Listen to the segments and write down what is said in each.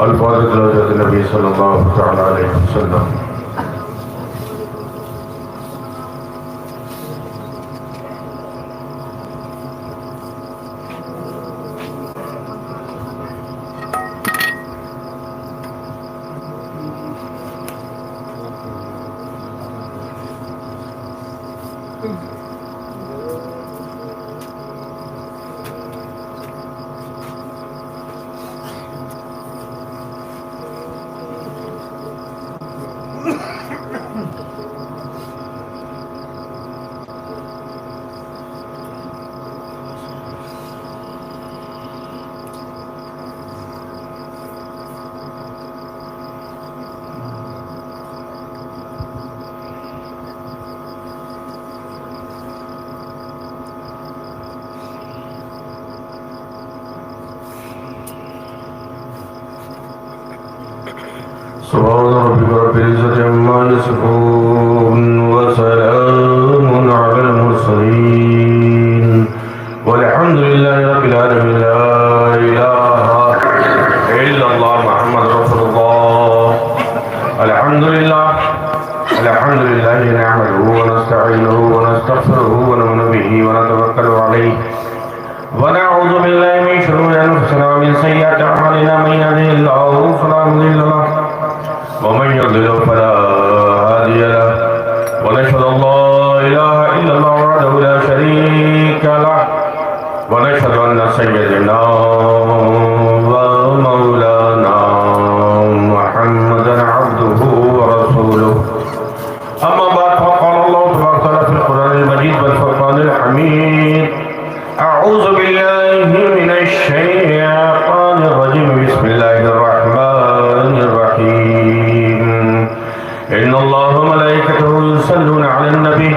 الفاظ درجات نبی صلی اللہ تعالی علیہ وسلم۔ سبحان ربك رب العزة عما يصفون وسلام على المرسلين والحمد لله رب العالمين لا إله إلا الله محمد رسول الله الحمد لله نعمده ونستعينه ونستغفره ونؤمن به ونتوكل عليه ونعوذ بالله من شرور أنفسنا ومن سيئات أعمالنا من يهده الله فلا مضل له ومن يضلل فلا هادي له ونشهد أن لا إله إلا الله وحده لا شريك له ونشهد أن سيدنا ومولانا محمدا عبده ورسوله أما بعد فقال الله تبارك وتعالى في القرآن المجيد والفرقان الحميد أعوذ بالله من الشيطان الرجيم بسم الله الرحمن الرحيم إن الله وملائكته يصلون على النبي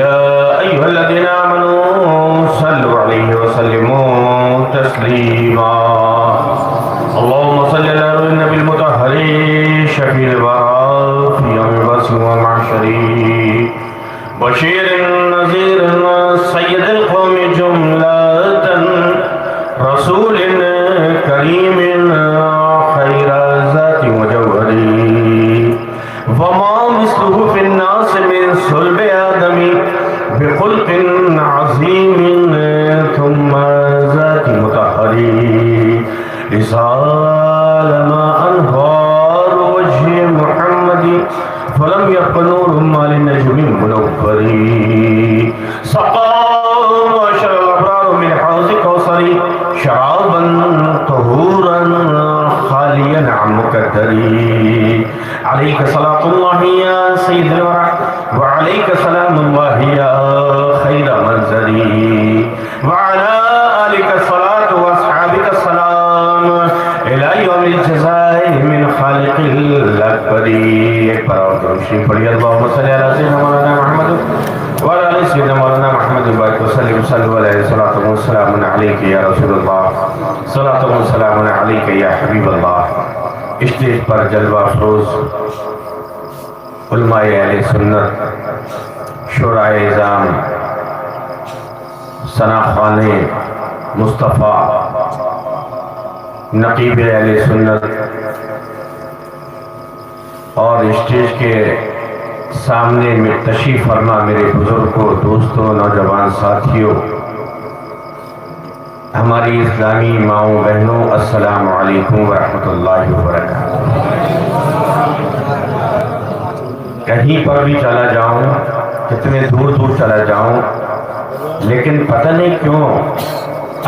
يا أيها الذين آمنوا صلوا عليه وسلموا تسليما اللهم صل على النبي المطهر شفيع الورى في يوم البعث والمحشر بشير نذير سيد القوم جملة رسول كريم خير ذات وجوهري وما مثله في الناس من صلب آدم بخلق عظيم ثم ذات مطهري رسال ما أنهار وجه محمد فلم يبق نور ما للنجم منور سقى معشر الأبرار من حوض كوثر شرابا طهورا خاليا عن مكدري عليك صلاة الله يا سيد الورى وعليك سلام الله يا خير منزلي وعلى آلك الصلاة وأصحابك السلام إلى يوم الجزاء من خالق الأكبر اللهم صل على سيدنا مولانا محمد وعلى آل سيدنا مولانا محمد وبارك وسلم صلوا عليه صلاة وسلام عليك يا رسول الله صلاة وسلام عليك يا حبيب الله اسٹیج پر جلوہ افروز علماء اہل سنت شورائے اعظام ثنا خوان مصطفیٰ نقیب اہل سنت اور اسٹیج کے سامنے میں تشریف فرما میرے بزرگوں دوستوں نوجوان ساتھیوں ہماری اسلامی ماؤں بہنوں السلام علیکم ورحمۃ اللہ وبرکاتہ۔ کہیں پر بھی چلا جاؤں کتنے دور دور چلا جاؤں لیکن پتہ نہیں کیوں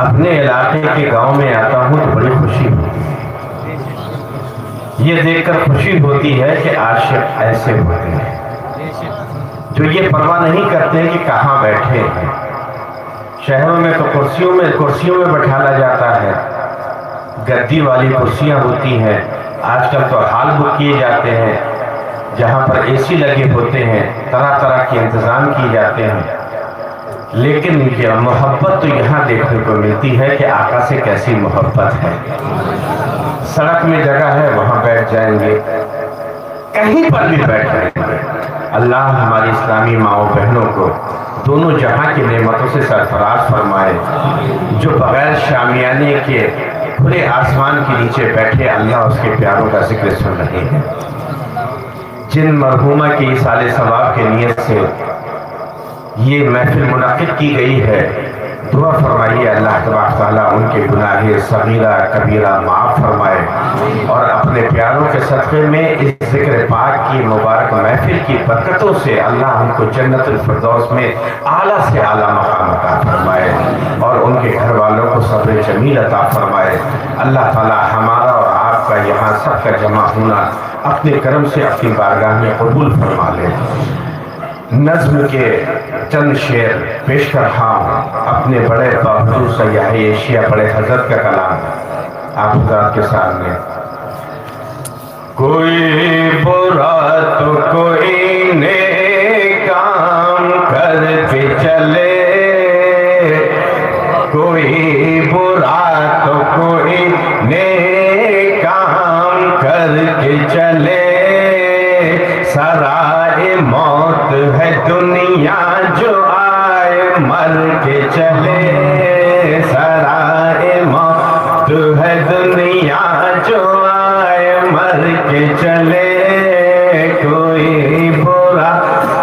اپنے علاقے کے گاؤں میں آتا ہوں تو بڑی خوشی ہوتی ہے۔ یہ دیکھ کر خوشی ہوتی ہے کہ عاشق ایسے ہوتے ہیں جو یہ پرواہ نہیں کرتے کہ کہاں بیٹھے ہیں۔ شہروں میں تو کرسیوں میں بٹھانا جاتا ہے، گدی والی کرسیاں ہوتی ہیں، آج کل تو ہال بک کیے جاتے ہیں جہاں پر اے سی لگے ہوتے ہیں، طرح طرح کے انتظام کیے جاتے ہیں، لیکن یہ محبت تو یہاں دیکھنے کو ملتی ہے کہ آقا سے کیسی محبت ہے۔ سڑک میں جگہ ہے وہاں بیٹھ جائیں گے، کہیں پر بھی بیٹھ جائیں گے۔ اللہ ہماری اسلامی ماؤں بہنوں کو دونوں جہاں کی نعمتوں سے سرفراز فرمائے، جو بغیر شامیانے کے کھلے آسمان کے نیچے بیٹھے اللہ اس کے پیاروں کا ذکر سن رہے ہیں. جن مرحومہ کی ایصال ثواب کے نیت سے یہ محفل منعقد کی گئی ہے، دعا فرمائیے اللہ تبارک تعالیٰ ان کے گناہ صغیرہ کبیرہ معاف فرمائے، اور اپنے پیاروں کے صدقے میں اس ذکر پاک کی مبارک محفل کی برکتوں سے اللہ ان کو جنت الفردوس میں اعلیٰ سے اعلیٰ مقام عطا فرمائے، اور ان کے گھر والوں کو صبر جمیل عطا فرمائے. اللہ تعالیٰ ہمارا اور آپ کا یہاں سب کا جمع ہونا اپنے کرم سے اپنی بارگاہ میں قبول فرما لے. نظم کے چند شعر پیش کر رہا ہوں اپنے بڑے بہادر سیاح ایشیا بڑے حضرت کا کلام آپ حضرات کے سامنے. کوئی برا تو کوئی نیک کام کر کے چلے، کوئی برا تو کوئی نیک کام کر کے چلے. سرائے موت ہے دنیا جو آئے مر کے چلے، سرائے موت ہے دنیا جو آئے مر کے چلے. کوئی برا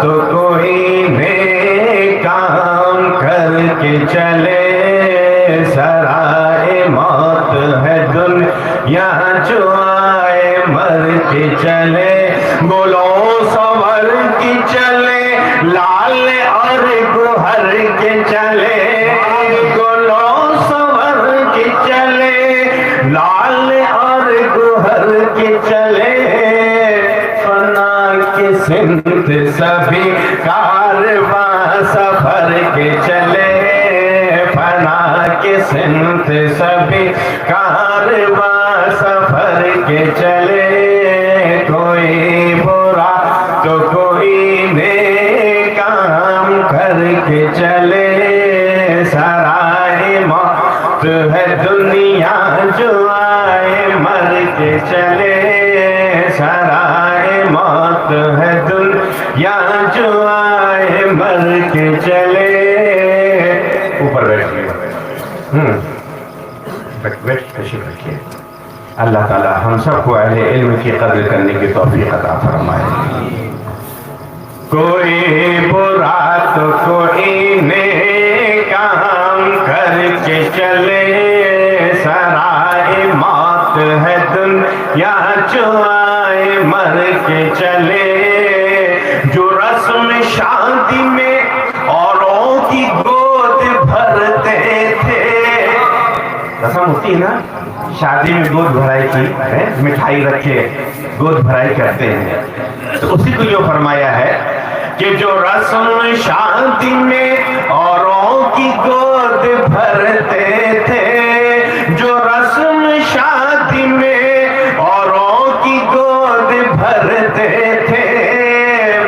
تو کوئی نیک کام کر کے چلے، سرائے موت ہے دنیا جو آئے مر کے چلے. بولو سور کی چلے، لال اور گوہر کے چلے، گلو سور کی چلے، لال اور گوہر کے چلے. فنا کے سمت سبھی کارواں سفر کے چلے، فنا کے سمت سبھی کارواں سفر کے چلے. کوئی برا تو کوئی نیک کام کر کے چلے، سرائے موت ہے دنیا جو آئے مر کے چلے، سرائے موت ہے دنیا جو آئے مر کے چلے. اوپر بیٹھیے، بیٹھ تشریف رکھیے. اللہ تعالی ہم سب کو اہل علم کی قدر کرنے کی توفیق عطا فرمائے. کوئی برا تو کوئی نیک کام کر کے چلے، سرائے موت ہے دنیا جو آئے مر کے چلے. جو رسم شادی میں اوروں کی گود بھرتے تھے، رسم ہوتی ہے نا شادی میں گود بھرائی کی، مٹھائی رکھے گود بھرائی کرتے ہیں، تو اسی کو جو فرمایا ہے کہ جو رسم شادی میں اوروں کی گود بھرتے تھے، جو رسم شادی میں اوروں کی گود بھرتے تھے،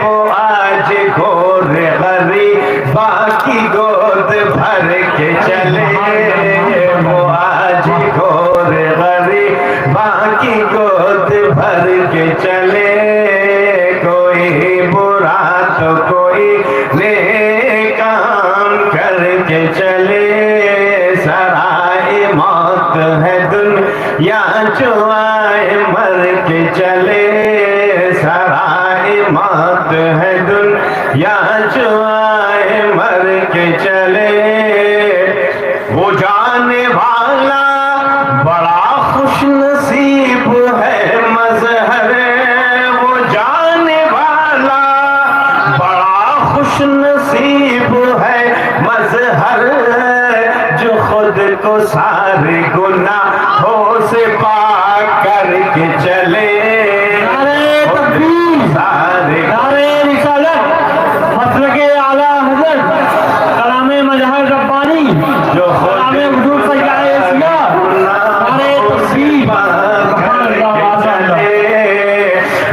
وہ آج گور غریباں کی گود بھر کے چلے، وہ آج گور غریباں کی گود بھر کے چلے. کوئی برا تو کوئی نیک کام کر کے چلے، سرائے موت ہے دنیا جو آئے مر کے چلے، سرائے موت ہے دنیا جو آئے مر کے چلے. وہ جانے والا بڑا خوش نصیب ہے مظہر، وہ جانے والا بڑا خوش نصیب ہے مظہر، جو خود کو سارے گناہوں سے پاک کر کے چلے. سارے مسلک اعلیٰ حضرت کلام مظہر ربانی جو کلام وجود سیاح ایشیا سارے تقسیم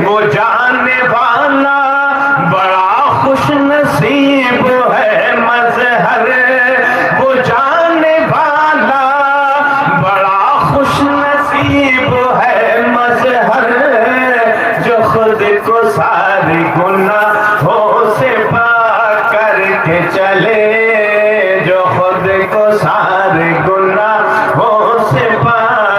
وہ جانے والا بڑا خوش نصیب ہے مظہر، وہ جانے والا بڑا خوش نصیب ہے مظہر، جو خود کو سارے گناہوں سے پاک کر کے چلے، جو خود کو سارے گناہوں سے پاک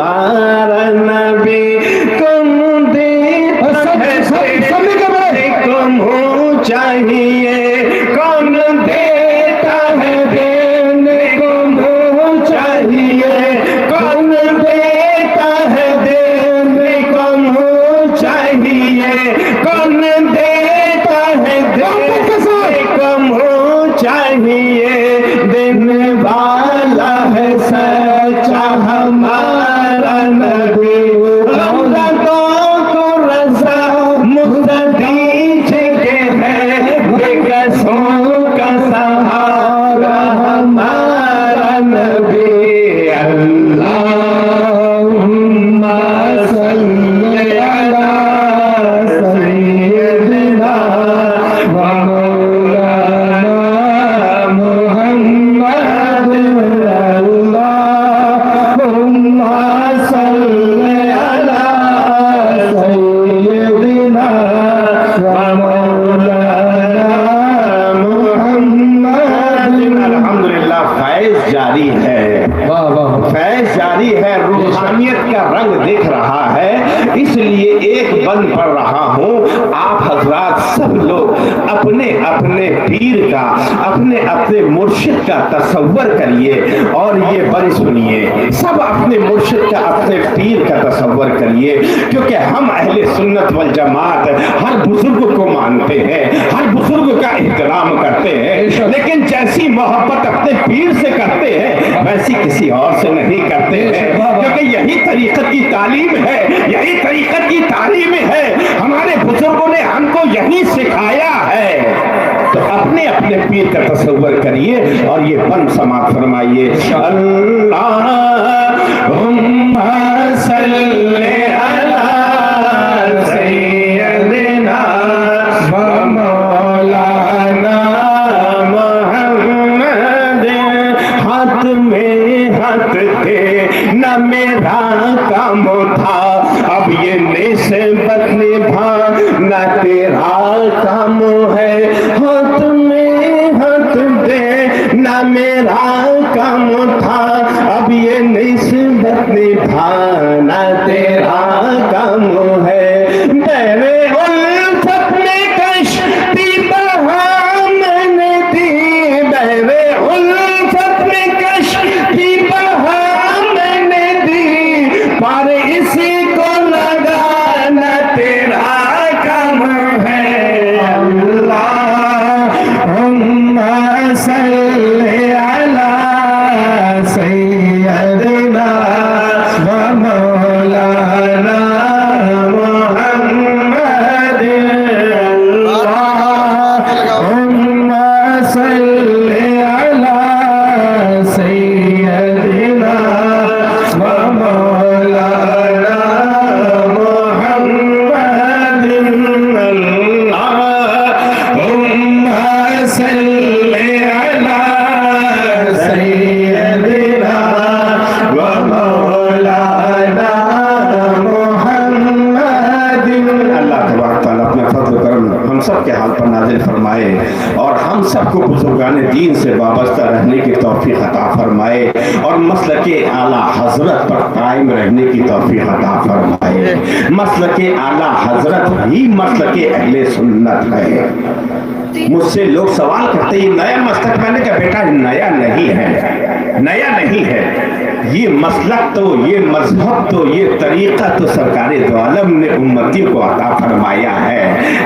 ہمارا نبی کم دیتا ہے کم چاہیے کون دیتا ہے دینے کو منہ چاہیے کون دیتا ہے دینے کو منہ چاہیے کون دیتا ہے دینے کو منہ چاہیے دینے والا ہے سچا ہمارا نبی اپنے مرشد کا تصور کریے اور یہ بن سنیے سب اپنے مرشد کا اپنے پیر کا تصور کریے کیونکہ ہم اہل سنت والجماعت ہر بزرگ کو مانتے ہیں ہر بزرگ کا احترام کرتے ہیں لیکن جیسی محبت اپنے پیر سے کرتے ہیں ویسی کسی اور سے نہیں کرتے ہیں کیونکہ یہی طریقت کی تعلیم ہے یہی طریقت کی تعلیم ہے ہمارے بزرگوں نے ہم کو یہی سکھایا ہے تو اپنے اپنے پیر کا تصور کریے اور یہ بن سماعت فرمائیے اللہم صلی علی سیدنا و مولانا محمد ہاتھ میں ہاتھ تھے نہ میرا کام تھا اب یہ نسبت نبھا نہ تیرا کام ہے ہاتھ میں ہاتھ دے نہ میرا کام تھا اب یہ نسبت نبھانا تیرا کام ہے میرے الفت میں کشتی بہا میں نے دی میرے الفت میں کشتی بہا میں نے دی پر اسی کو لگانا تیرا کام ہے اللہم صلی علی سیدنا و مولانا محمد اللہم صلی علی سیدنا و مولانا محمد اللہم صلی علی سیدنا و مولانا محمد اللہ تبارک تعالیٰ اپنے فضل و کرم ہم سب کے حال پر نازل فرمائے اور ہم سب کو بزرگان دین سے وابستہ رہنے کی توفیق عطا فرمائے اور مسلک اعلیٰ حضرت پر قائم رہنے کی توفیق عطا فرمائے مسلک اعلیٰ حضرت ہی مسلک اہل سنت ہے مجھ سے لوگ سوال کرتے ہیں یہ نیا مسلک میں نے کہا بیٹا نیا نہیں ہے یہ مسلک تو یہ مذہب تو یہ طریقہ تو سرکار دو عالم نے امتی کو عطا فرمایا ہے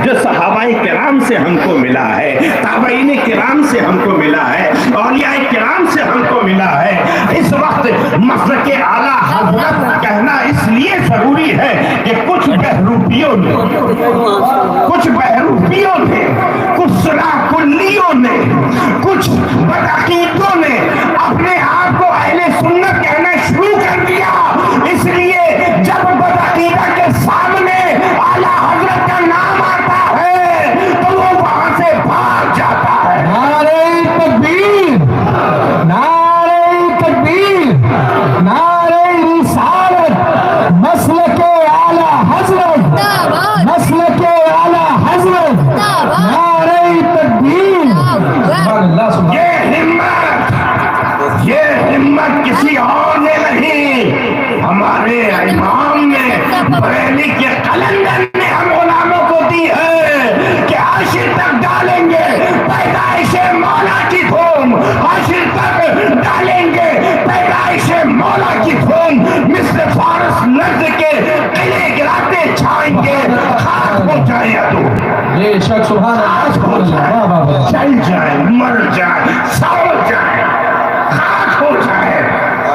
جو صحابہ کرام سے ہم کو ملا ہے تابعین کرام سے ہم کو ملا ہے اولیاء کرام سے ہم کو ملا ہے اس وقت مسلک اعلیٰ حضرت کہنا اس لیے ضروری ہے کہ کچھ بہروپیوں نے کچھ صلاح کلیوں نے کچھ بدعقیدوں نے اپنے آپ کو اہل سنت کہنا شروع کر دیا اس لیے جب بدعقیدہ کے سامنے اعلیٰ حضرت کا نام آتا ہے تو وہ وہاں سے بھاگ جاتا ہے نعرہ تکبیر نعرہ تکبیر نعرہ رسالت مسلک اعلیٰ حضرت مسلک اعلیٰ حضرت نعرہ تکبیر یہ ہمت ہمارے امام نے بریلی کے قلندر نے ہم غلاموں کو دی ہے کہ حشر تک ڈالیں گے پیدائش مولا کی دھوم، حشر تک ڈالیں گے پیدائش مولا کی دھوم، مثل فارس نرد کے قلعے گراتے چھائیں گے، خاک ہو جائے ادو، بے شک سبحان اللہ، چل جائے، مر جائے، سو جائے، خاک ہو جائے،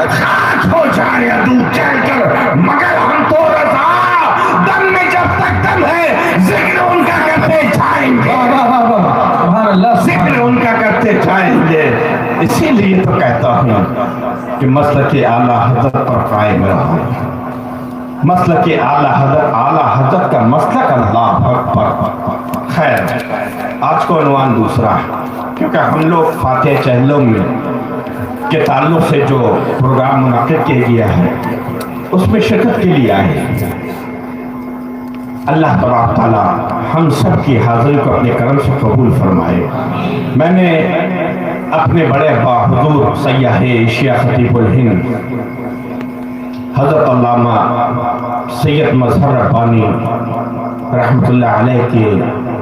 خاک ہو جائے ادو چل کر، مگر ہم تو رضا دم میں جب تک دم ہے ذکر ان کا کرتے جائیں گے، سبحان اللہ، ذکر ان کا کرتے جائیں گے۔ اسی لیے تو کہتا ہوں کہ مسلک اعلیٰ حضرت پر قائم رہو، مسلک اعلیٰ حضرت کا مسلک اللہ اکبر۔ خیر، آج کو عنوان دوسرا ہے، کیونکہ ہم لوگ فاتح چہلوں میں کے تعلق سے جو پروگرام منعقد کیا گیا ہے اس میں شرکت کے لیے آئے ہیں۔ اللہ تبارک تعالیٰ ہم سب کی حاضری کو اپنے کرم سے قبول فرمائے۔ میں نے اپنے بڑے ابا حضور سیاح ایشیا خطیب الہند حضرت علامہ سید مظہر ربانی رحمۃ اللہ علیہ کے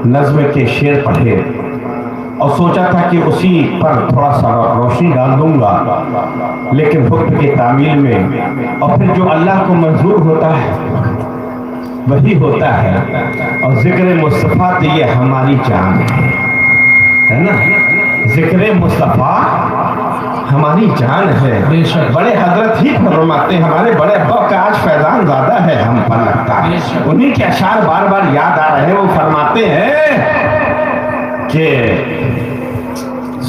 نظم کے شعر پڑھے اور سوچا تھا کہ اسی پر تھوڑا سا روشنی ڈال دوں گا، لیکن حکم کی تعمیل میں اور پھر جو اللہ کو منظور ہوتا ہے وہی ہوتا ہے، اور ذکر مصطفیٰ تو یہ ہماری جان ہے نا، ذکر مصطفیٰ ہماری جان ہے۔ بڑے حضرت ہی فرماتے ہیں، ہمارے بڑے ابا کا آج فیضان زیادہ ہے ہم پر لگتا ہے، انہی کے اشعار بار بار یاد آ رہے ہیں۔ وہ فرماتے ہیں کہ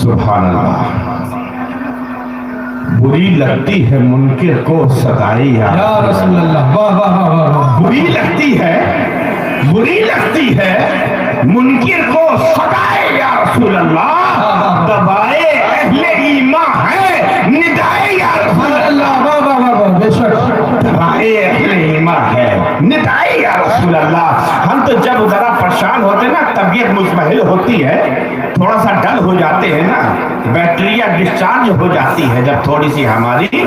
سبحان اللہ، بری لگتی ہے منکر کو صدائی یا رسول اللہ، واہ واہ واہ واہ، بری لگتی ہے منکر کو صدائی یا رسول اللہ، دبائے اہل ایمان ہے ندائے یا رسول اللہ، واہ واہ واہ واہ، بے شک دبائے اہل ایمان ہے ندائے یا رسول اللہ۔ ہم تو جب ذرا پریشان ہوتے نا، طبیعت مزمحل ہوتی ہے، تھوڑا سا ڈل ہو جاتے ہیں نا، بیٹریا ڈسچارج ہو جاتی ہے جب تھوڑی سی ہماری،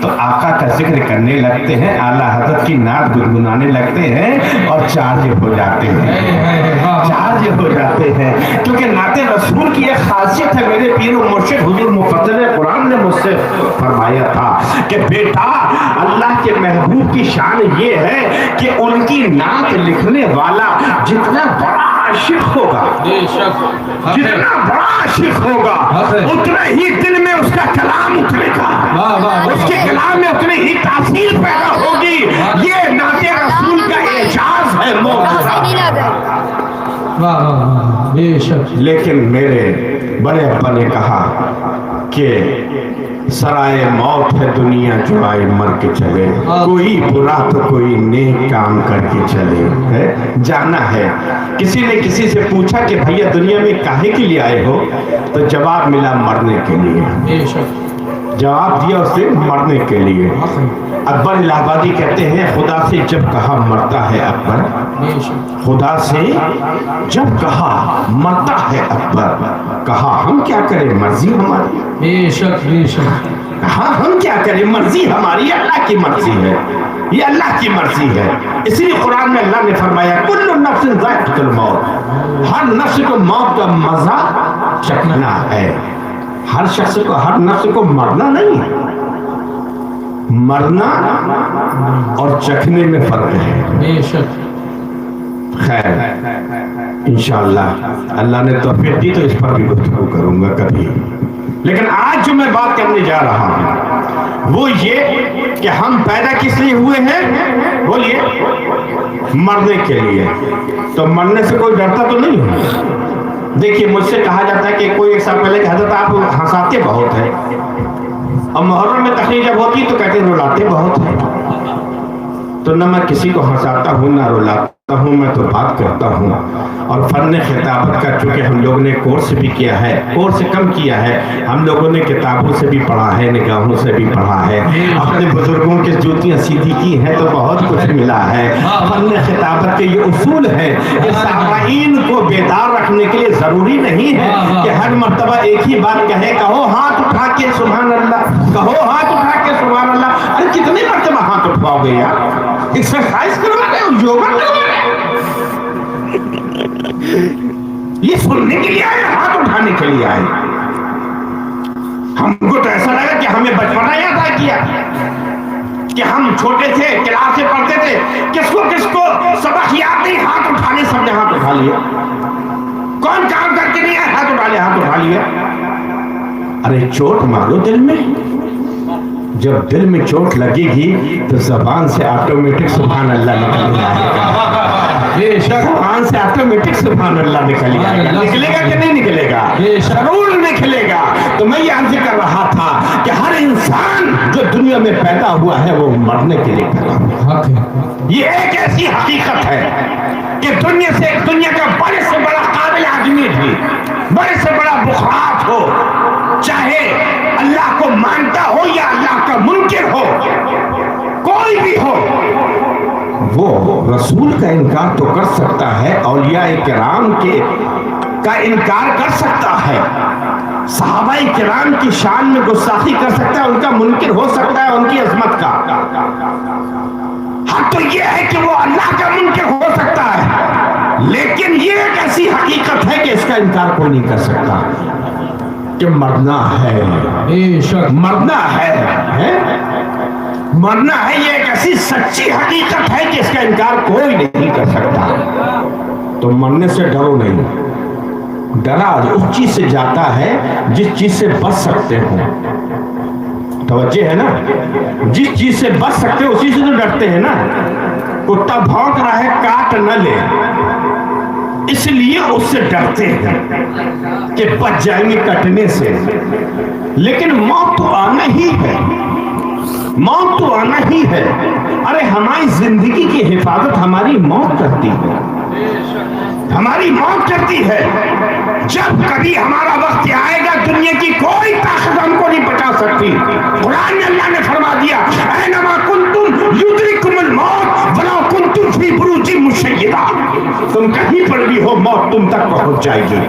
تو آقا کا ذکر کرنے لگتے ہیں، اعلیٰ حضرت کی نعت گنگنانے لگتے ہیں اور چارج ہو جاتے ہیں، کیونکہ نعت رسول کی ایک خاصیت ہے۔ میرے پیر و مرشد حضور مفضل قرآن نے مجھ سے فرمایا تھا کہ بیٹا، اللہ کے محبوب کی شان یہ ہے کہ ان کی نعت لکھنے والا جتنا بڑا عاشق ہوگا، جتنا بڑا عاشق ہوگا، اتنا ہی دل میں اس کا کلام اترے گا، اس کے کلام میں اتنی ہی تاثیر پیدا ہوگی۔ یہ نعت رسول کا اعجاز ہے، بے شک۔ لیکن میرے بڑے ابا نے کہا کہ سرائے موت ہے دنیا جو آئے مر کے چلے، کوئی برا تو کوئی نیک کام کر کے چلے، جانا ہے۔ کسی نے کسی سے پوچھا کہ بھیا دنیا میں کاہے کے لیے آئے ہو، تو جواب ملا مرنے کے لیے، جواب دیا اس نے مرنے کے لیے۔ اکبر الہ آبادی کہتے ہیں خدا سے جب کہا مرتا ہے اکبر، خدا سے جب کہا مرتا ہے اکبر، کہا ہم کیا کریں مرضی ہماری، بے شک بے شک، کہا ہم کیا کریں مرضی ہماری، اللہ کی مرضی ہے، یہ اللہ کی مرضی ہے۔ اسی لیے قرآن میں اللہ نے فرمایا کل نفس ذائقۃ الموت، ہر نفس کو موت کا مزہ چکھنا ہے، ہر شخص کو، ہر نفس کو مرنا نہیں ہے، مرنا اور چکھنے میں فرق ہے۔ بے شک۔ خیر، انشاءاللہ اللہ نے توفیق دی تو اس پر بھی گفتگو کروں گا کبھی، لیکن آج جو میں بات کرنے جا رہا ہوں وہ یہ کہ ہم پیدا کس لیے ہوئے ہیں، بولیے، مرنے کے لیے۔ تو مرنے سے کوئی ڈرتا تو نہیں ہے۔ دیکھیے مجھ سے کہا جاتا ہے کہ کوئی ایک سال پہلے کہ حضرت آپ ہنساتے بہت ہیں، اور محرم میں تقریر جب ہوتی تو کہتے ہیں رلاتے بہت ہیں، تو نہ میں کسی کو ہنساتا ہوں نہ رلاتا ہوں میں تو بات کرتا ہوں. اور فن خطابت کا چونکہ ہم لوگوں نے کورس بھی کیا ہے, کورس کم کیا ہے, ہم لوگوں نے کتابوں سے بھی پڑھا ہے, نگاہوں سے بھی پڑھا ہے, اپنے بزرگوں کے جوتیاں سیدھی کی ہیں تو بہت کچھ ملا ہے. فن خطابت کے یہ اصول ہے کہ سامعین کو بیدار رکھنے کے لیے ضروری نہیں ہے کہ ہر مرتبہ ایک ہی بات کہے, کہو ہاتھ اٹھا کے سبحان اللہ, کہو ہاتھ اٹھا کے سبحان اللہ. ارے کتنی مرتبہ ہاتھ اٹھاؤ گے یار؟ ایکسرسائز کروا رہے ہو, یوگا کروا رہے ہو. یہ سننے کے لیے آئے, ہاتھ اٹھانے کے لیے آئے. ہم کو تو ایسا لگا کہ ہمیں بچپنا یاد آ گیا کہ ہم چھوٹے تھے, کلاس سے پڑھتے تھے, کس کو سبق یاد نہیں, ہاتھ اٹھانے, سب نے ہاتھ اٹھا لیا. کون کام کر کے نہیں آئے, ہاتھ اٹھا لیا, ہاتھ اٹھا لیا. ارے چوٹ مارو دل میں, جب دل میں چوٹ لگے گی تو زبان سے آٹومیٹک سبحان اللہ نکل جائے گا. زبان سے آٹومیٹک سبحان اللہ نکل جائے گا. نکلے گا کہ نہیں نکلے گا؟ ضرور نکلے گا. تو میں یہ عرض کر رہا تھا کہ ہر انسان جو دنیا میں پیدا ہوا ہے وہ مرنے کے لیے پیدا ہوا. یہ ایک ایسی حقیقت ہے کہ دنیا کا بڑے سے بڑا قابل آدمی بھی, بڑے سے بڑا بخارات ہو, چاہے اللہ کو مانتا ہو یا اللہ کا منکر ہو, کوئی بھی ہو, وہ رسول کا انکار تو کر سکتا ہے, اولیاء کرام کا انکار کر سکتا ہے, صحابہ کرام کی شان میں گستاخی کر سکتا ہے, ان کا منکر ہو سکتا ہے, ان کی عظمت کا. حق تو یہ ہے کہ وہ اللہ کا منکر ہو سکتا ہے, لیکن یہ ایک ایسی حقیقت ہے کہ اس کا انکار کوئی نہیں کر سکتا کہ مرنا ہے, مرنا ہے, مرنا ہے. یہ ایک ایسی سچی حقیقت ہے کہ اس کا انکار کوئی نہیں کر سکتا. تو مرنے سے ڈرو نہیں, ڈرا اس چیز سے جاتا ہے جس چیز سے بچ سکتے ہو. توجہ ہے نا, جس چیز سے بچ سکتے ہو اسی سے تو ڈرتے ہیں نا. کتا بھونک رہا ہے, کاٹ نہ لے, اس لیے اس سے ڈرتے ہیں کہ بچ جائیں گے کٹنے سے. لیکن موت تو آنا ہی ہے, موت تو آنا ہی ہے. ارے ہماری زندگی کی حفاظت ہماری موت کرتی ہے, ہماری موت کرتی ہے. جب کبھی ہمارا وقت آئے گا دنیا کی کوئی طاقت ہم کو نہیں بچا سکتی. قرآن میں اللہ نے فرما دیا, اینما کنتم یدرککم الموت ولو کنتم فی بروج مشیدہ. تم کہیں پر بھی ہو, موت تم تک پہنچ جائے گی,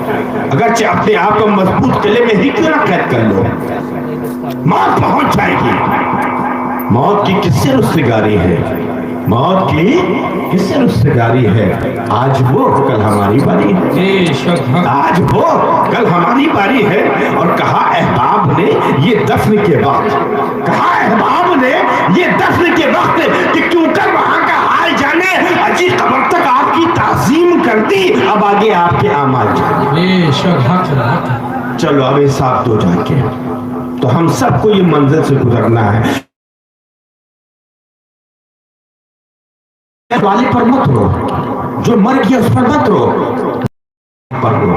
اگرچہ اپنے آپ کو مضبوط قلعے میں ہی کیوں نہ قید کر لو, موت پہنچ جائے گی. موت کی کس سے رستگاری ہے, موت کی کس سے رستگاری ہے؟ آج وہ کل ہماری باری ہے, آج وہ کل ہماری باری ہے. اور کہا احباب نے یہ دفن کے وقت, کہا احباب نے یہ دفن کے وقت کہ کیوں کر وہاں کا حال جانے, اجی قبر تک آپ کی تعظیم کر دی, اب آگے آپ کے اعمال جانے. چلو اب حساب دو جا کے. تو ہم سب کو یہ منزل سے گزرنا ہے. والے پر مت رو, جو مر گیا اس پر مت رو, پر رو,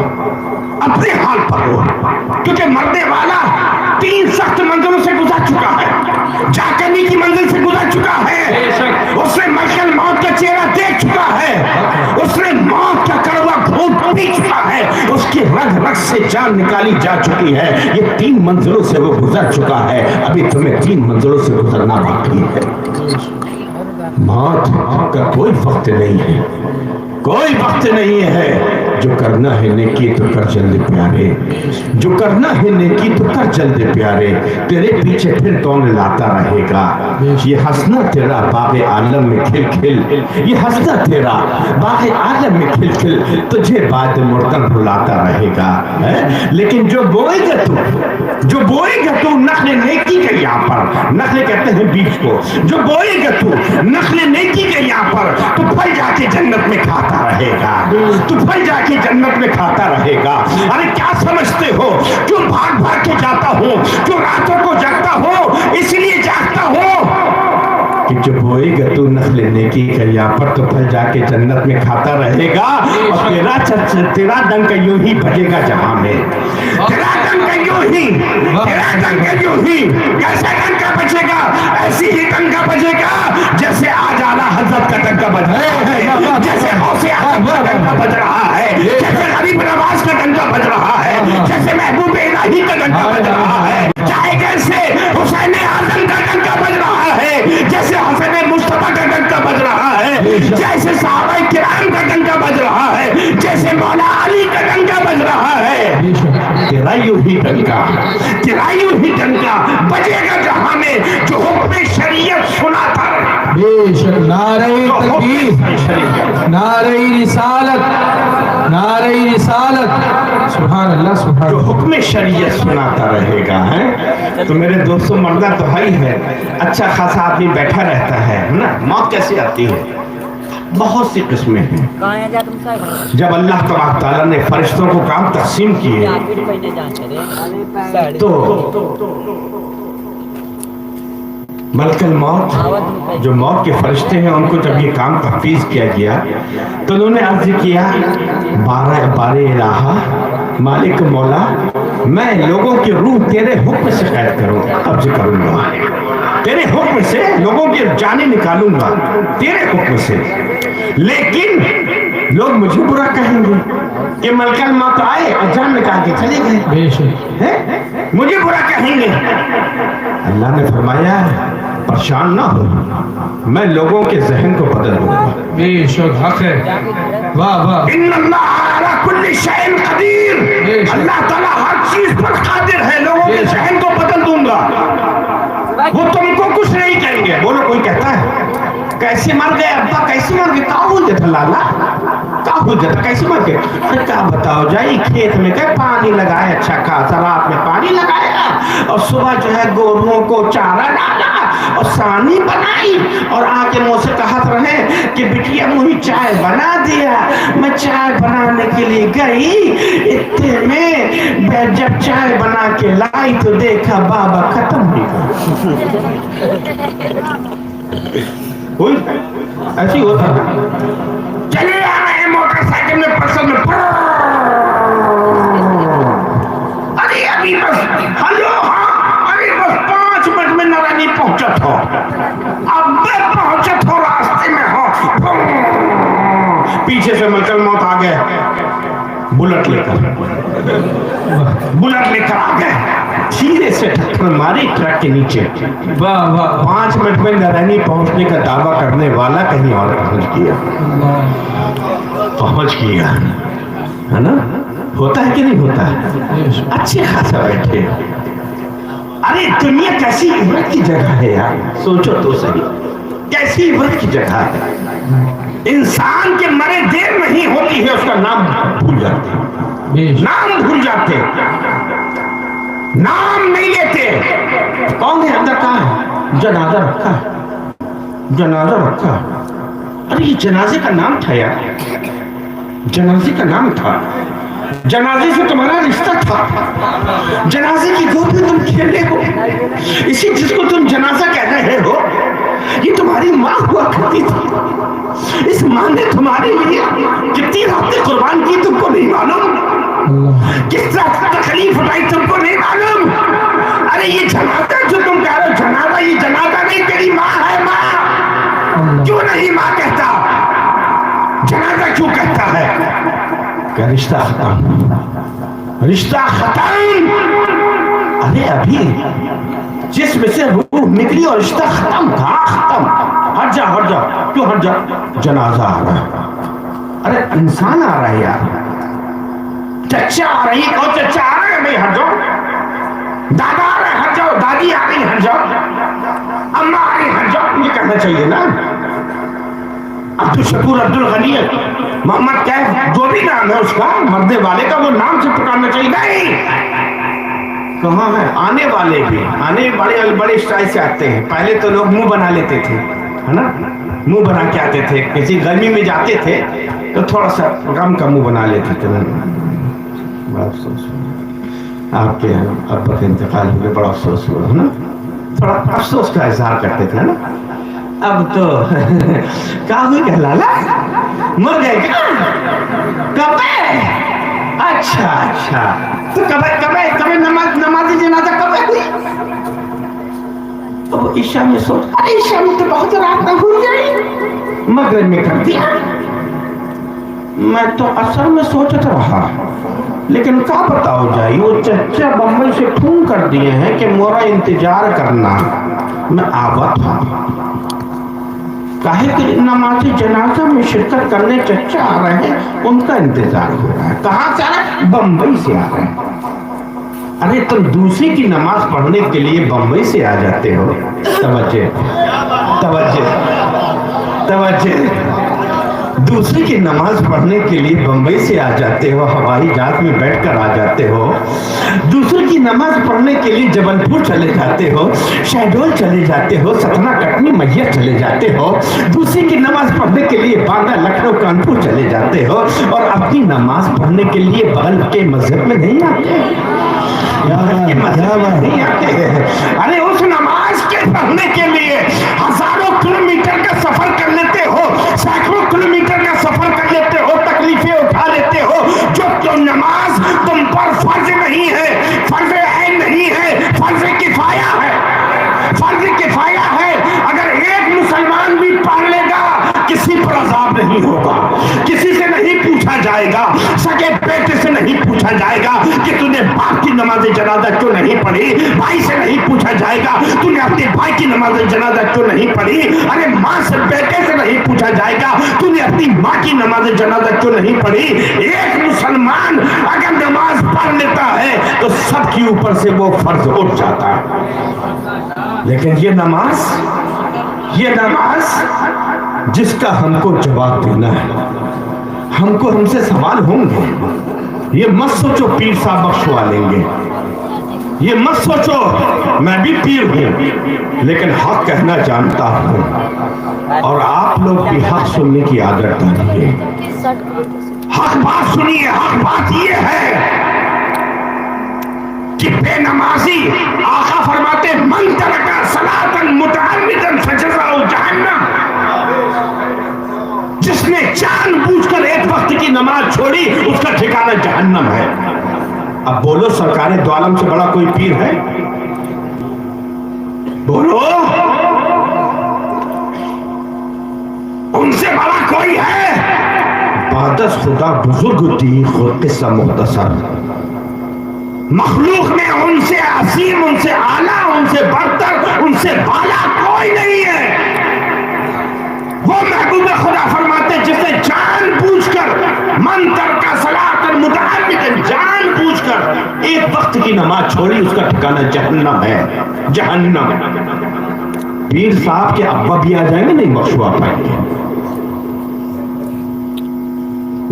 اپنے حال پر رو, کیونکہ مرنے والا 3 سخت منزلوں سے گزر چکا ہے, جا کرنے کی منزل سے گزر چکا ہے, اس نے ملکل موت کا چہرہ دیکھ چکا ہے, اس نے موت کا کڑوا گھونٹ پی چکا ہے, اس کی رگ رگ سے جان نکالی جا چکی ہے. یہ 3 منزلوں سے وہ گزر چکا ہے, ابھی تمہیں 3 منزلوں سے گزرنا باقی ہے. موت کا کوئی وقت نہیں ہے, کوئی وقت نہیں ہے. جو کرنا ہے نیکی تو کر جلد پیارے, جو کرنا ہے نیکی تو کر جلد پیارے. تیرے پیچھے پھر کون لاتا رہے گا, یہ ہنسنا تیرا باغ عالم میں کھل کھل, یہ ہنسنا تیرا باغ عالم میں کھل کھل, تجھے بعد مردن بھلاتا رہے گا. لیکن جو بوئے گا تو, جو بوئے گا تو نخل نیکی کے یہاں پر, نخل کہتے ہیں بیج کو, جو بوئے گا تو نخل نیکی کے یہاں پر, تو پھل جا کے جنت میں کھاتا رہے گا, تو پھل جا کے جنت میں کھاتا رہے گا. ارے کیا سمجھتے ہو, کیوں بھاگ بھاگ کے جاتا ہوں, کیوں راتوں کو جاگتا ہوں, اس لیے جاگتا ہوں کہ جو بوئے گا تو نخل نیکی کا یہاں پر, تو پھل جا کے جنت میں کھاتا رہے گا. اور تیرا ڈنک یوں ہی بجے گا جہاں میں, تیرا ڈنک یوں ہی, تیرا ڈنک یوں ہی. کیسے ڈنکا بجے گا, ایسی ہی ڈنکا بجے گا جیسے آج اعلیٰ حضرت کا ڈنکا بج رہا ہے, جیسے الہی کا ڈنکا بج رہا ہے، چاہے جیسے حسین اعظم کا ڈنکا بج رہا ہے، جیسے حسین مصطفیٰ کا ڈنکا بج رہا ہے، جیسے صحابہ کرام کا ڈنکا بج رہا ہے، جیسے مولا علی کا ڈنکا بج رہا ہے، تیرا یوں ہی ڈنکا بجے گا جہاں میں جو حکم شریعت سناتا رہے. بے شک نعرہ تکبیر، نعرہ رسالت، نعرہ رسالت، سبحان اللہ سبحان جو اللہ. حکم شریعت سناتا رہے گا ہے. تو میرے دوستوں مردہ تو ہی ہے، اچھا خاصا آدمی بیٹھا رہتا ہے نا. موت کیسے آتی ہے؟ بہت سی قسمیں ہیں. جب اللہ تبارک تعالیٰ نے فرشتوں کو کام تقسیم کیے تو ملک الموت جو موت کے فرشتے ہیں ان کو جب یہ کام تحفیظ کیا گیا تو انہوں نے عرض کیا بار الہ مالک مولا میں لوگوں کی روح تیرے حکم سے قید کروں قبض کروں گا، تیرے حکم سے لوگوں کی جانیں نکالوں گا تیرے حکم سے، لیکن لوگ مجھے برا کہیں گے کہ ملک الموت آئے اور جان نکال کے چلے گئے، بے شک مجھے برا کہیں گے. اللہ نے فرمایا پریشان نہ ہو، میں لوگوں کے ذہن کو بدل دوں گا. بے شک حق ہے. واہ واہ. ان اللہ علی کل شیء قدیر، اللہ تعالیٰ ہر چیز پر قادر ہے، لوگوں کے ذہن کو بدل دوں گا. وہ تم کو کچھ نہیں کہیں گے. بولو کوئی کہتا ہے کیسے مر گئے ابا، کیسے مر گئے؟ کہاں ہو جاتا لالا، کہاں ہو جاتا، کیسے مر گئے؟ ارے کیا بتاؤ جائے کھیت میں کہ پانی لگایا، اچھا خاصا رات میں پانی لگایا اور صبح جو ہے گوروں کو چارہ ڈالا اور سانی بنائی اور آ کے مجھ سے کہت رہے کہ بٹیا مجھے چائے بنا دیا. میں چائے بنانے کے لیے گئی، اتنے میں جب چائے بنا کے لائی تو دیکھا بابا ختم ہو گئی. ایسی ہوتا ہے. چلے آ رہے ہیں موٹر سائیکل میں پرسن میں، ارے ابھی بس ہلو ہاں ارے بس 5 منٹ میں نرانی پہنچا تھا، اب میں پہنچا تھا راستے میں ہوں. پیچھے سے ملک الموت آ گئے بلٹ لے کر آ گئے، سیدھے سے ٹکر ماری ٹرک کے نیچے. واہ واہ. 5 منٹ میں نرانی پہنچنے کا دعویٰ کرنے والا کہیں اور پہنچ گیا ہے نا. ہوتا ہے کہ نہیں ہوتا ہے؟ اچھے خاصا بیٹھے. ارے دنیا کیسی عبرت کی جگہ ہے یار، سوچو تو صحیح، کیسی عبرت کی جگہ ہے. انسان کے مرے دیر نہیں ہوتی ہے اس کا نام بھول جاتے، نام بھول جاتے، نام نہیں لیتے. کون ہے اندر؟ کہاں ہے؟ جنازہ رکھا، جنازہ رکھا. ارے یہ جنازے کا نام تھا یار، جنازے کا نام تھا، جنازے سے تمہارا رشتہ تھا، جنازے کی گود میں تم کھیلے ہو، اسی جس کو تم جنازہ کہہ رہے ہو یہ تمہاری ماں ہوا کرتی تھی. اس ماں نے تمہارے لیے کتنی راتیں قربان کی تم کو نہیں معلوم، کس طرح تکلیف اٹھائی تم کو نہیں معلوم. ارے یہ جنازہ جو تم کہہ رہے ہو جنازہ، یہ جنازہ نہیں، تیری ماں ہے. ماں کیوں نہیں ماں کہتا، جنازہ کیوں کہتا ہے؟ کہ رشتہ ختم، رشتہ ختم. ارے ابھی جسم سے روح نکلی اور رشتہ ختم. کہاں ختم؟ ہٹ جا ہٹ جا. کیوں ہٹ جا؟ جنازہ آ رہا ہے. ارے انسان آ رہا ہے یار، چچا آ رہی ہے، اور چچا آ رہے ہیں بھائی ہٹ جاؤ. دادا آ رہے ہیں ہٹ جاؤ، دادی آ رہی ہٹ جاؤ، اماں آ رہی ہٹ جاؤ. یہ کہنا چاہیے نا. عبدالشکور، عبدالغنی، محمد کیف، جو بھی نام ہے اس کا مردے والے کا، وہ نام سے پکارنا چاہیے. نہیں، کہاں ہے؟ آنے والے بھی، آنے والے بڑے اسٹائل سے آتے ہیں. پہلے تو لوگ منہ بنا لیتے تھے ہے نا، منہ بنا کے آتے تھے. کسی گرمی میں جاتے تھے تو تھوڑا سا غم کا منہ بنا لیتے تھے. بڑا افسوس آپ کے ابا کا انتقال ہوئے، بڑا افسوس ہوا ہے نا. تھوڑا افسوس کا اظہار کرتے تھے نا. اب تو کیا ہوئی کہ لالا مر گئے کیا؟ کب؟ اچھا اچھا، تو کب نماز جنازہ کب ہوئی؟ تو وہ عشاء میں سوچ، ارے عشاء میں تو بہت رات نہ ہوئی جائے، مغرب میں کر دیا. میں تو اثر میں سوچتا رہا لیکن کا بتاؤ جائے وہ چچا بمبئی سے فون کر دیے ہیں کہ مورا انتظار کرنا میں آوت ہوں. کہے کہ نماز جنازہ میں شرکت کرنے چچا آ رہے ہیں, ان کا انتظار ہو رہا ہے. کہاں سے آ رہے ہیں؟ بمبئی سے آ رہے ہیں. ارے تم دوسری کی نماز پڑھنے کے لیے بمبئی سے آ جاتے ہو. توجہ توجہ توجہ, دوسری کی نماز پڑھنے کے لیے بمبئی سے آ جاتے ہو, ہوائی جہاز میں بیٹھ کر آ جاتے ہو. دوسری کی نماز پڑھنے کے لیے جبل پور چلے جاتے ہو, شہڈول چلے جاتے ہو, ستنا کٹنی میت چلے جاتے ہو. دوسری کی نماز پڑھنے کے لیے باندہ لکھنؤ کانپور چلے جاتے ہو, اور اپنی نماز پڑھنے کے لیے بغل کے مذہب میں نہیں آتے. ارے اس نماز کے پڑھنے کے لیے ہزاروں کلومیٹر کا سفر کر لیتے ہو, سینکڑوں کلومیٹر کا سفر کر لیتے ہو, تکلیفیں اٹھا لیتے ہو. جو نماز تم پر فرض نہیں ہے, فرض عین نہیں ہے, فرض کفایہ ہے. فرض کفایہ ہے. اگر ایک مسلمان بھی پڑھ لے گا کسی پر عذاب نہیں ہوگا, کسی سے نہیں پوچھا جائے گا, سگے بیٹے سے نہیں پوچھا جائے گا کہ تو نے باپ کی نماز جنازہ کیوں نہیں پڑھی, بھائی سے نہیں پوچھا جائے گا تو نے اپنے بھائی کی نماز جنازہ کیوں نہیں پڑھی, ارے ماں سے بیٹے سے نہیں پوچھا جائے گا تو نے اپنی ماں کی نماز جنازہ کیوں نہیں پڑھی. ایک مسلمان اگر نماز پڑھ لیتا ہے تو سب کے اوپر سے وہ فرض اٹھ جاتا ہے. لیکن یہ نماز جس کا ہم کو جواب دینا ہے, ہم سے سوال ہوں گے. یہ مت سوچو پیر صاحب بخشوا لیں گے, یہ مت سوچو میں بھی پیر ہوں لیکن حق کہنا جانتا ہوں, اور آپ لوگ بھی حق سننے کی عادت ڈالیے. حق بات سنیے. حق بات یہ ہے کہ بے نمازی, آقا فرماتے من ترک صلاۃ متعمدا فجزاؤ جہنم, جس نے جان بوجھ کر ایک وقت کی نماز چھوڑی اس کا ٹھکانہ جہنم ہے. اب بولو سرکار دو عالم سے بڑا کوئی پیر ہے؟ بولو ان سے بڑا کوئی ہے؟ بادس خدا بزرگ دی خود قصہ مختصر. مخلوق میں ان سے عظیم, ان سے اعلیٰ, ان سے برتر, ان سے بالا کوئی نہیں ہے. وہ محبوب خدا فرماتے جس نے جان بوجھ کر من ترک صلاۃ متعمدا, جان بوجھ کر ایک وقت کی نماز چھوڑی اس کا ٹھکانہ جہنم ہے. جہنم. پیر صاحب کے ابا بھی آ جائیں گے نہیں بخشوا پائیں گے.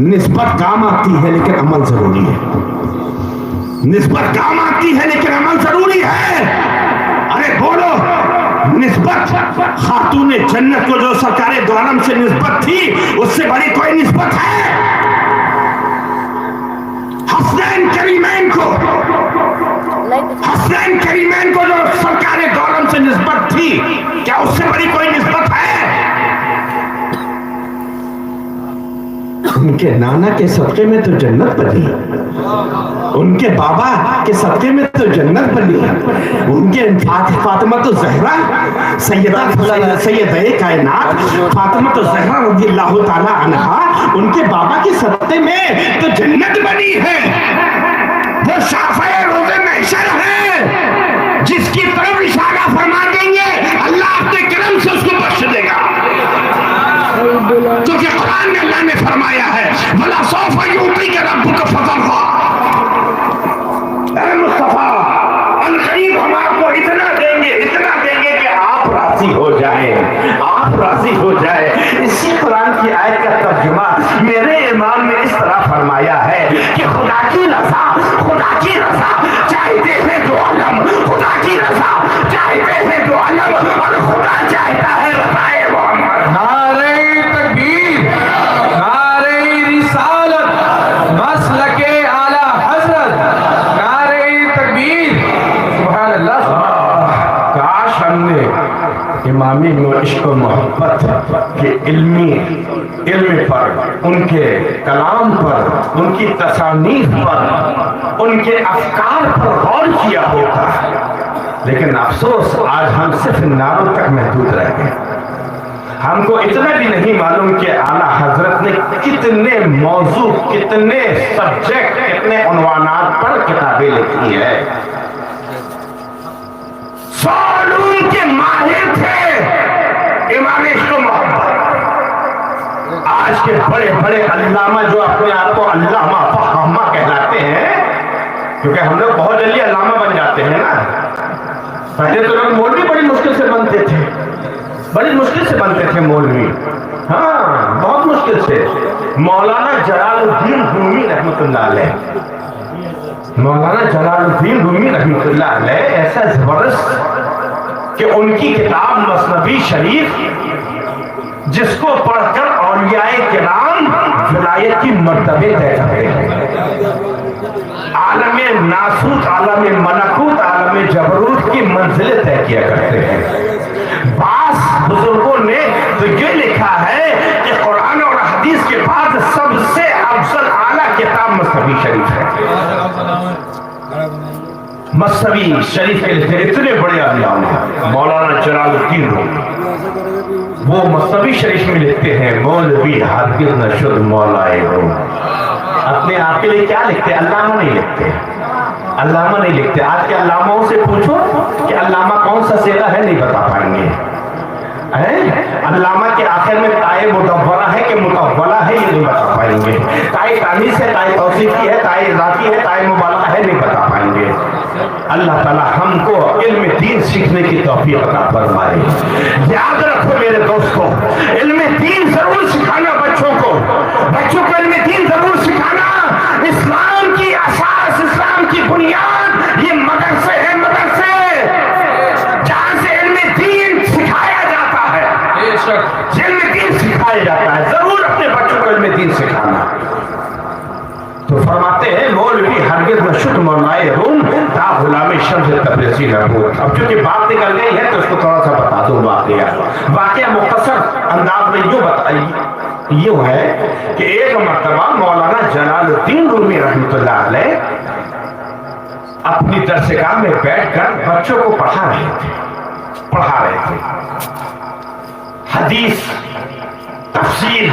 نسبت کام آتی ہے لیکن عمل ضروری ہے. نسبت کام آتی ہے لیکن عمل ضروری ہے. ارے بولو, نسبت خاتون جنت کو جو سرکار دو عالم سے نسبت تھی اس سے بڑی کوئی نسبت ہے؟ حسنین کریمین کو جو سرکار دو عالم سے نسبت تھی کیا اس سے بڑی کوئی نسبت ہے؟ ان کے نانا کے صدقے میں تو جنت بنی, ان کے بابا کے صدقے میں تو جنت بنی, ان کے فاطمہ تو زہرا سیدہ کائنات فاطمہ تو زہرا رضی اللہ تعالی عنہا, ان کے بابا کے صدقے میں تو جنت بنی ہے. وہ شافع روز محشر ہے جس کی طرف اشارہ فرما دیں گے اللہ اپنے کرم سے اس کو بخش دے گا, کیونکہ قرآن میں اللہ نے فرمایا ہے بھلا سوف یعطیک ربک فترضی. اے مصطفیٰ عنقریب ہم آپ کو اتنا دیں گے کہ آپ راضی ہو جائیں, آپ راضی ہو جائیں. اسی قرآن کی آیت کا ترجمہ میرے امام نے اس طرح فرمایا ہے کہ خدا کی رضا چاہتے ہیں دو عالم, خدا کی رضا چاہتے ہیں دو عالم, اور خدا چاہتا ہے رضائے محمد. نعرہ تکبیر, نعرہ رسالت, مسلک اعلی حضرت, نعرہ تکبیر. سبحان اللہ. کاش ہم نے امامی و عشق و محبت کے علم پر, ان کے کلام پر, ان کی تصانیف پر, ان کے افکار پر غور کیا ہوتا. لیکن افسوس آج ہم صرف نعروں تک محدود رہ گئے. ہم کو اتنا بھی نہیں معلوم کہ اعلیٰ حضرت نے کتنے موضوع، کتنے سبجیکٹ، کتنے عنوانات پر کتابیں لکھی ہے. 100 علوم کے ماہر تھے امام عشق و محبت. آج کے بڑے بڑے علامہ جو اپنے آپ کو علامہ فہامہ کہلاتے ہیں، کیونکہ ہم لوگ بہت جلدی علامہ بن جاتے ہیں نا. پہلے تو لوگ مولوی بڑی مشکل سے بنتے تھے، بڑی مشکل سے بنتے تھے مولوی. ہاں بہت مشکل سے. مولانا جلال الدین رومی رحمۃ اللہ علیہ، مولانا جلال الدین رومی رحمۃ اللہ علیہ ایسا زبردست کہ ان کی کتاب مثنوی شریف، جس کو پڑھ کر اولیاء کرام ولایت کی مرتبے طے کرتے ہیں. عالم ناسوت، عالم ملکوت، عالم جبروت کی منزلیں طے کیا کرتے ہیں. بعض بزرگوں نے تو یہ لکھا ہے کہ قرآن اور حدیث کے بعد سب سے افضل اعلیٰ کتاب مثنوی شریف ہے. مثنوی شریف کے لکھے اتنے بڑے علامہ مولانا جلال الدین رومی، وہ مثنوی شریف میں لکھتے ہیں مولوی ہرگز نہ شد مولائے روم. اپنے آپ کے لیے کیا لکھتے ہیں؟ علامہ نہیں لکھتے، علامہ نہیں لکھتے. آج کے علاموں سے پوچھو کہ علامہ کون سا صیغہ ہے، نہیں بتا پائیں گے. علامہ کے آخر میں تائے مدورہ ہے کہ مطولہ ہے، یہ نہیں بتا پائیں گے. تائے تانیث ہے، تائے توصیفی ہے، تائے اضافی ہے، تائے مبالغہ ہے، نہیں بتا پائیں گے. اللہ تعالی ہم کو علم دین سیکھنے کی توفیق عطا فرمائے. یاد رکھو میرے دوستو، علم دین ضرور سکھانا بچوں کو، بچوں کو علم دین ضرور سکھانا. اسلام کی اساس، اسلام کی بنیاد یہ مدرسے ہیں، مدرسے جہاں سے علم دین سکھایا جاتا ہے. علم دین سکھایا جاتا ہے، ضرور اپنے بچوں کو علم دین سکھانا. تو فرماتے ہیں مولوی ہرگز نہ شد مولائے روم تا غلام شمس تبریزی نبوت. اب چونکہ بات نکل گئی ہے تو اس کو تھوڑا سا بتا دوں. واقعہ مختصر انداز میں یوں ہے کہ ایک مرتبہ مولانا جلال الدین رومی رحمۃ اللہ علیہ اپنی درسگاہ میں بیٹھ کر بچوں کو پڑھا رہے تھے. حدیث، تفسیر،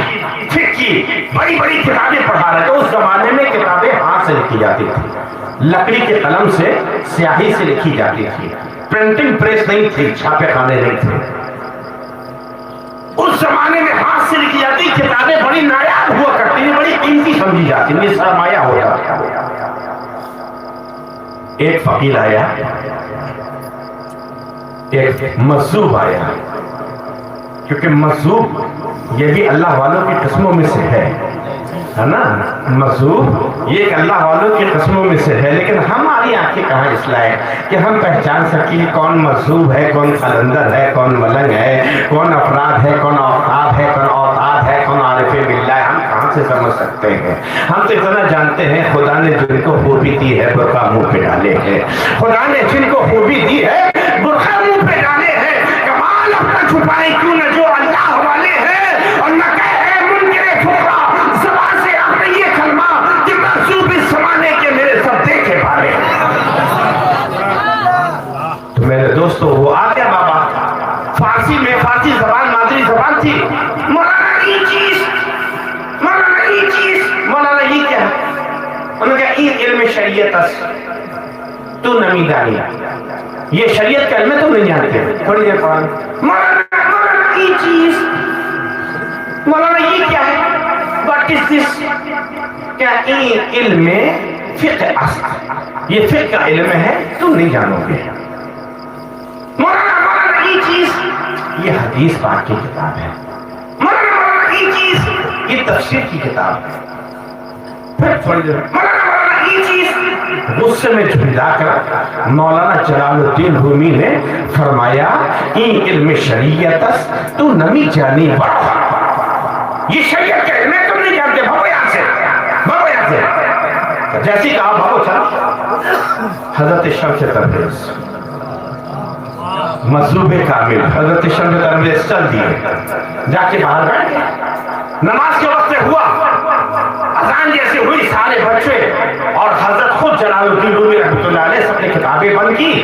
فقہ، بڑی بڑی کتابیں پڑھا رہے تھے. اس زمانے میں کتابیں ہاتھ سے لکھی جاتی تھی، لکڑی کے قلم سے، سیاہی سے لکھی جاتی تھی. پرنٹنگ پریس نہیں تھی، چھاپے خانے نہیں تھے. اس زمانے میں ہاتھ سے لکھی جاتی کتابیں بڑی نایاب ہوا کرتی تھی، بڑی قیمتی سمجھی جاتی تھی، سرمایہ ہوتا تھا. ایک فقیر آیا، ایک مذہوب آیا، کیونکہ مذہوب یہ بھی اللہ والوں کی قسموں میں سے ہے نا. مذہوب یہ اللہ والوں کی قسموں میں سے ہے، لیکن ہماری آنکھیں کہاں اس لائق کہ ہم پہچان سکیں کون مذہوب ہے، کون قلندر ہے، کون ملنگ ہے، کون افراد ہے، کون اوقات ہے، کون اوتاد ہے، کون عارف باللہ ہے. ہم کہاں سے سمجھ سکتے ہیں؟ ہم تو اتنا جانتے ہیں خدا نے جن کو خوبی دی ہے برقع منہ پہ ڈالے ہیں. خدا نے جن کو خوبی دی ہے برقع منہ پہ ڈالے ہیں. کمال اپنا چھپائے کیوں نہ جو اللہ والے ہیں، اور نہ کہے منکر فقرا زبان سے اپنے یہ کلمہ کہ محسوب اس زمانے کے میرے سب دیکھے بھالے. تو میرے دوستو وہ آ گیا بابا، فارسی میں، فارسی زبان مادری زبان تھی. مولانا یہ چیز، مولانا یہ چیز، مولانا یہ کیا؟ انہوں نے کہا یہ علم شریعت اس تو نمی دانی، یہ شریعت کا علم ہے، تم نہیں جانتے. تھوڑی دیر پڑھا مولانا یہ چیز، مولانا یہ کیا ہے؟ What is this؟ کیا یہ علم فقہ اصل، یہ فقہ کا علم ہے، تم نہیں جانو گے. مولانا یہ چیز، یہ حدیث پاک کی کتاب ہے. مولانا یہ چیز، یہ تفسیر کی کتاب ہے. پھر تھوڑی دیر مولانا یہ چیز، غصے میں جھلا کر مولانا جلال الدین رومی نے فرمایا این علم شریعت است تو نمی جانی بڑا. یہ شریعت کا علم ہے، تم نہیں جانتے، بھاگو یہاں سے، بھاگو یہاں سے. جیسی کہا بھاگو چلا. حضرت شمس تبریز مظلوم کامل حضرت شمس تبریز چل دیے، جا کے باہر بیٹھ گئے. نماز کے وقت ہوا، اذان جیسے ہوئی، سارے بچے اور حضرت خود جلال الدین رومی رحمۃ اللہ علیہ سب نے کتابیں بند کی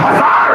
1000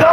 2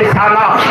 ihsana,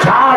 4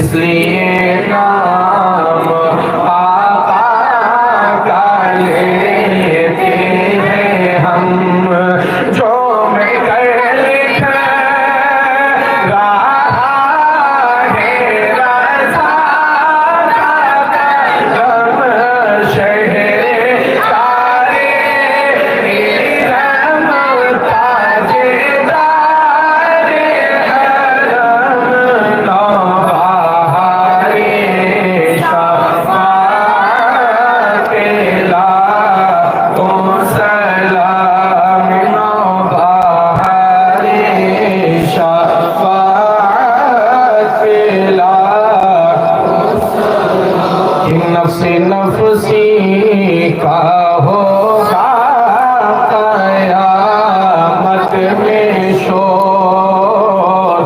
اس لیے نام آقا کا لیتے ہیں ہم، جو میں کر لکھ رہا ہے رضا کا قلم، شہر تارے علم تاجدار حرم، نوبہار شفاعت لاکھوں سلام، نوبہار شفاعت لاکھوں، نفس نفسی کا ہوگا قیامت میں شور،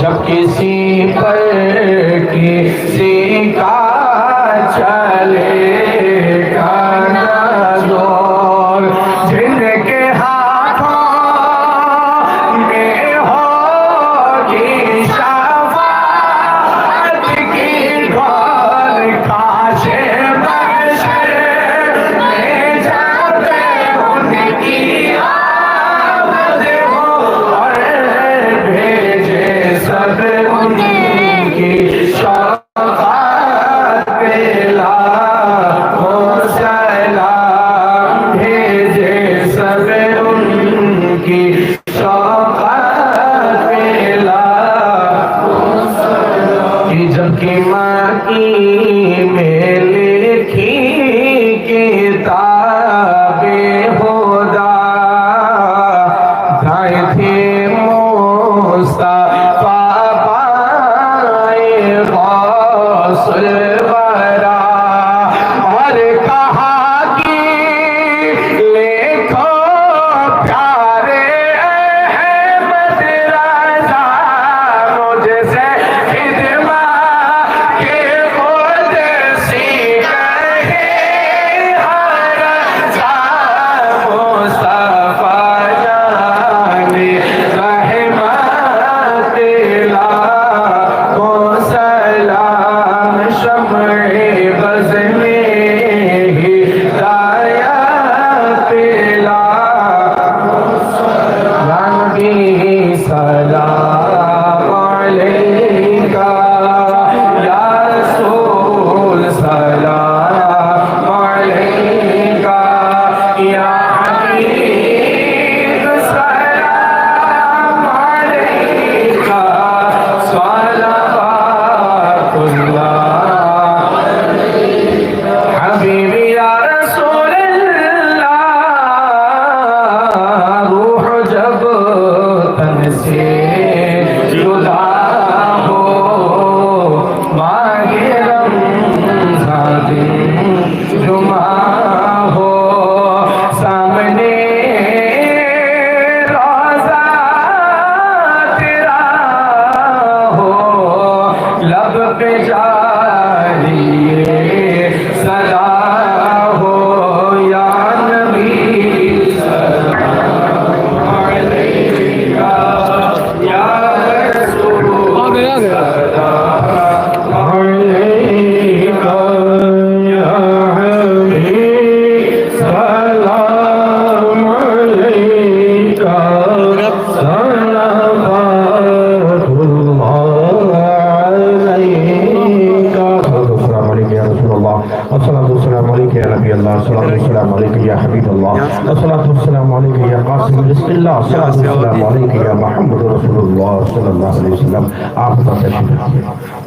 جب کسی پر کسی کا چلے گا نہ زور، جن کے ہاتھوں میں ہوگی شفاعت کی ڈھول، کاش محشر میں جب ان کی آمد ہو، اور بھیجے سب ان کی شفاعت پہ لاکھوں سلام، بھیجے سب ان کی شفاعت پہ لاکھوں سلام، کہ جب کہ ماں میں لکھی کتاب خدا، دائیں تھے مصطفیٰ پائے غوث الورا، اور کہا کہ لکھو پیارے احمد رضا، مجھ سے خدمت کے خود سی کہے ہر رضا، مصطفیٰ جان رحمت لاکھوں سلام، شمع بز میں ہدایت لاکھوں سلام، نبی سلام علیکہ، یا رسول سلام علیکہ، یا حبیب سلام علیکہ، صلوات اللہ حبیبی یا رسول اللہ، روح جب تن سے جدا ہو، ماہ رمضان دن جمعہ ہو، سامنے روضہ تیرا ہو، لب پہ جاری صدا ہو، یا نبی سلام علیکہ، یا رسول سلام علیکہ، یا حبیب سلام علیکہ، صلوات اللہ علیکہ، السلام علیکم یا رسول اللہ، الصلاۃ والسلام علیکہ یا نبی اللہ، الصلاۃ والسلام علیکہ یا حبیب اللہ، الصلاۃ والسلام علیکہ یا قاسم رزق اللہ، الصلاۃ والسلام علیکہ یا محمد رسول اللہ صلی اللہ علیہ وسلم۔ آپ کا تشریف